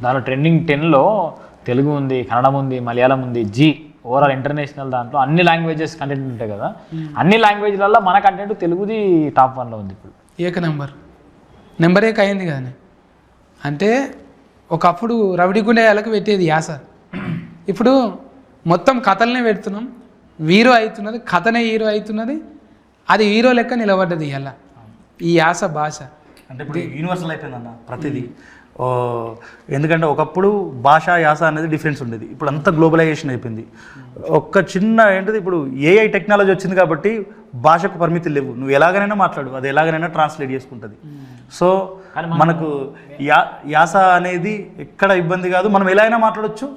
దానిలో ట్రెండింగ్ 10లో తెలుగు ఉంది, కన్నడం ఉంది, మలయాళం ఉంది, ఓవరాల్ ఇంటర్నేషనల్ దాంట్లో అన్ని లాంగ్వేజెస్ కంటెంట్ ఉంటాయి కదా, అన్ని లాంగ్వేజ్లలో మన కంటెంట్ తెలుగుది టాప్ 1లో ఉంది ఇప్పుడు. ఏక నెంబర్ ఏక అయింది కానీ అంటే ఒకప్పుడు రవిడిగుండేయాలకు పెట్టేది యాస, ఇప్పుడు మొత్తం కథలనే పెడుతున్నాం, హీరో అవుతున్నది, కథనే హీరో అవుతున్నది, అది హీరో లెక్క నిలబడ్డది ఇలా ఈ యాస భాష. అంటే ఇప్పుడు యూనివర్సల్ అయిపోయిందన్న ప్రతిదీ. ఎందుకంటే ఒకప్పుడు భాష యాస అనేది డిఫరెన్స్ ఉండేది, ఇప్పుడు అంతా గ్లోబలైజేషన్ అయిపోయింది. ఒక్క చిన్న ఏంటిది ఇప్పుడు ఏఐ టెక్నాలజీ వచ్చింది కాబట్టి భాషకు పరిమితులు లేవు, నువ్వు ఎలాగైనా మాట్లాడు, అది ఎలాగైనా ట్రాన్స్లేట్ చేసుకుంటుంది. సో మనకు యాస అనేది ఎక్కడ ఇబ్బంది కాదు, మనం ఎలా అయినా మాట్లాడవచ్చు,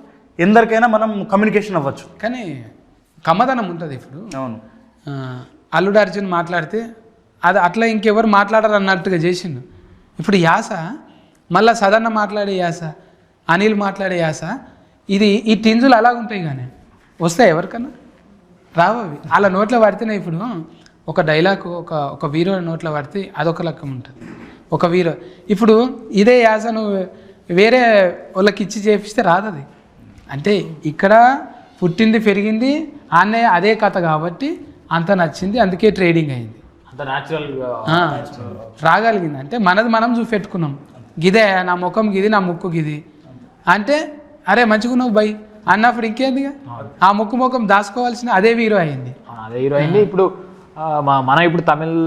ఎందరికైనా మనం కమ్యూనికేషన్ అవ్వచ్చు. కానీ కమ్మదనం ఉంటుంది. ఇప్పుడు అవును, అల్లుడు అర్జున్ మాట్లాడితే అది అట్లా ఇంకెవరు మాట్లాడరు అన్నట్టుగా చేసిండు. ఇప్పుడు యాస మళ్ళీ సదన్న మాట్లాడే యాస, అనిల్ మాట్లాడే యాస, ఈ టింజులు అలాగుంటాయి కానీ వస్తాయి ఎవరికన్నా రావవి. అలా నోట్లో పడితేనే ఇప్పుడు ఒక డైలాగ్ ఒక హీరో నోట్లో పడితే అదొక లెక్క ఉంటుంది. ఒక హీరో ఇప్పుడు ఇదే యాస నువ్వు వేరే వాళ్ళకి ఇచ్చి చేపిస్తే రాదది. అంటే ఇక్కడ పుట్టింది పెరిగింది ఆనే అదే కథ కాబట్టి అంత నచ్చింది, అందుకే ట్రేడింగ్ అయింది, అంత న్యాచురల్గా రాగలిగింది. అంటే మనది మనం చూపెట్టుకున్నాం, గిదే నా ముఖం గిది, నా ముక్కు గిది అంటే అరే మంచిగా నువ్వు బై అన్నప్పుడు ఇంకేందిగా ఆ ముఖం దాచుకోవాల్సిన అదే హీరో అయింది. అదే హీరో అయింది. ఇప్పుడు మనం ఇప్పుడు తమిళ్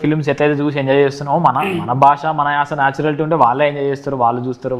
ఫిలిమ్స్ ఎట్లయితే చూసి ఎంజాయ్ చేస్తున్నామో మన భాష మన యాస న్యాచురాలిటీ ఉంటే వాళ్ళే ఎంజాయ్ చేస్తారు, వాళ్ళు చూస్తారు,